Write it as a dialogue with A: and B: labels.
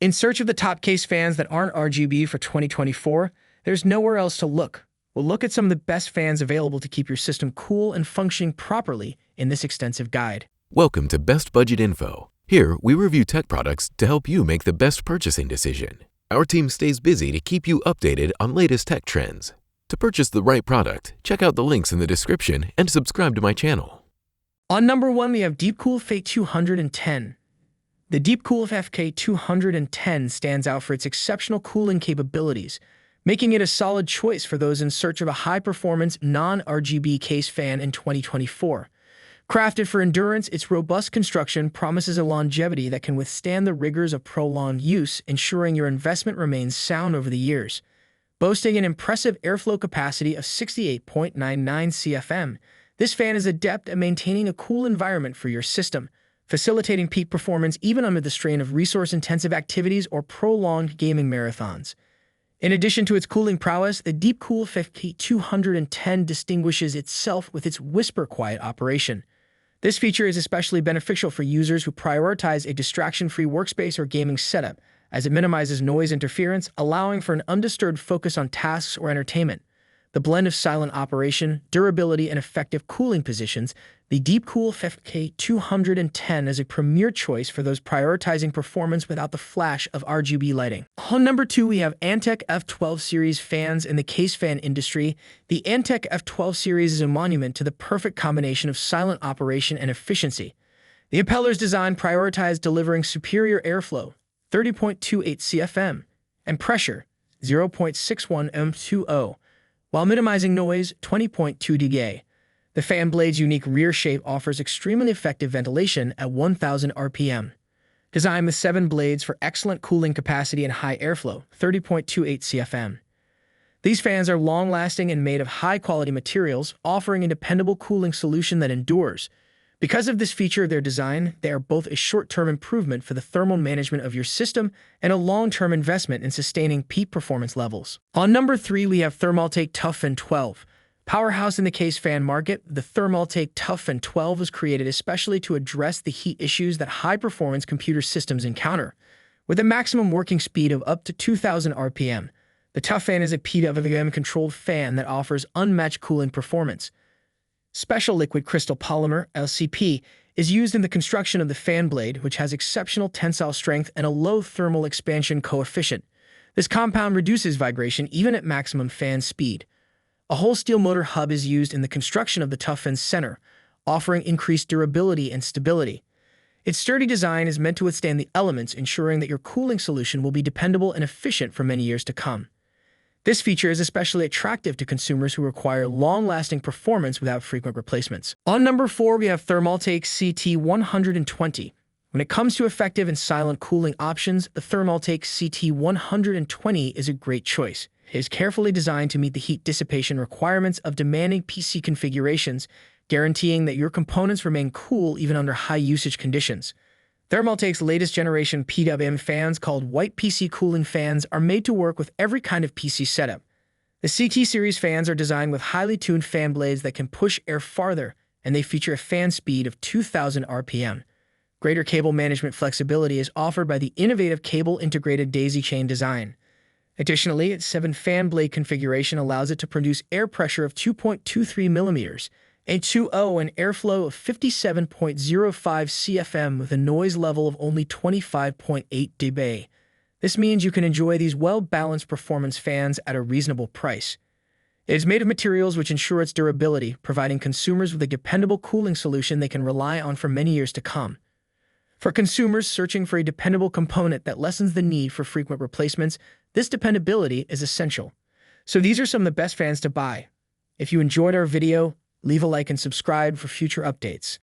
A: In search of the top case fans that aren't RGB for 2024, there's nowhere else to look. We'll look at some of the best fans available to keep your system cool and functioning properly in this extensive guide.
B: Welcome to Best Budget Info. Here, we review tech products to help you make the best purchasing decision. Our team stays busy to keep you updated on latest tech trends. To purchase the right product, check out the links in the description and subscribe to my channel.
A: On number 1, we have Deepcool FK210. The Deepcool FK210 stands out for its exceptional cooling capabilities, making it a solid choice for those in search of a high-performance non-RGB case fan in 2024. Crafted for endurance, its robust construction promises a longevity that can withstand the rigors of prolonged use, ensuring your investment remains sound over the years. Boasting an impressive airflow capacity of 68.99 CFM, this fan is adept at maintaining a cool environment for your system, facilitating peak performance even under the strain of resource-intensive activities or prolonged gaming marathons. In addition to its cooling prowess, the Deepcool FK210 distinguishes itself with its whisper-quiet operation. This feature is especially beneficial for users who prioritize a distraction-free workspace or gaming setup, as it minimizes noise interference, allowing for an undisturbed focus on tasks or entertainment. The blend of silent operation, durability, and effective cooling positions the Deepcool FK210 is a premier choice for those prioritizing performance without the flash of RGB lighting. On number 2, we have Antec F12 series fans in the case fan industry. The Antec F12 series is a monument to the perfect combination of silent operation and efficiency. The impeller's design prioritized delivering superior airflow, 30.28 CFM, and pressure, 0.61 M20, while minimizing noise, 20.2 dBA. The fan blade's unique rear shape offers extremely effective ventilation at 1,000 RPM. Designed with 7 blades for excellent cooling capacity and high airflow, 30.28 CFM. These fans are long-lasting and made of high-quality materials, offering a dependable cooling solution that endures. Because of this feature of their design, they are both a short-term improvement for the thermal management of your system and a long-term investment in sustaining peak performance levels. On number 3, we have Thermaltake Toughfan 12. Powerhouse in the case fan market, the Thermaltake Toughfan 12 was created especially to address the heat issues that high-performance computer systems encounter. With a maximum working speed of up to 2,000 RPM, the Toughfan is a PWM-controlled fan that offers unmatched cooling performance. Special liquid crystal polymer, LCP, is used in the construction of the fan blade, which has exceptional tensile strength and a low thermal expansion coefficient. This compound reduces vibration even at maximum fan speed. A whole steel motor hub is used in the construction of the Toughfan's center, offering increased durability and stability. Its sturdy design is meant to withstand the elements, ensuring that your cooling solution will be dependable and efficient for many years to come. This feature is especially attractive to consumers who require long-lasting performance without frequent replacements. On number 4, we have Thermaltake CT120. When it comes to effective and silent cooling options, the Thermaltake CT120 is a great choice. It is carefully designed to meet the heat dissipation requirements of demanding PC configurations, guaranteeing that your components remain cool even under high-usage conditions. Thermaltake's latest generation PWM fans, called white PC cooling fans, are made to work with every kind of PC setup. The CT series fans are designed with highly tuned fan blades that can push air farther, and they feature a fan speed of 2,000 RPM. Greater cable management flexibility is offered by the innovative cable-integrated daisy chain design. Additionally, its 7-fan blade configuration allows it to produce air pressure of 2.23 millimeters, A2O, and airflow of 57.05 CFM with a noise level of only 25.8 dB. This means you can enjoy these well-balanced performance fans at a reasonable price. It is made of materials which ensure its durability, providing consumers with a dependable cooling solution they can rely on for many years to come. For consumers searching for a dependable component that lessens the need for frequent replacements, this dependability is essential. So these are some of the best fans to buy. If you enjoyed our video, leave a like and subscribe for future updates.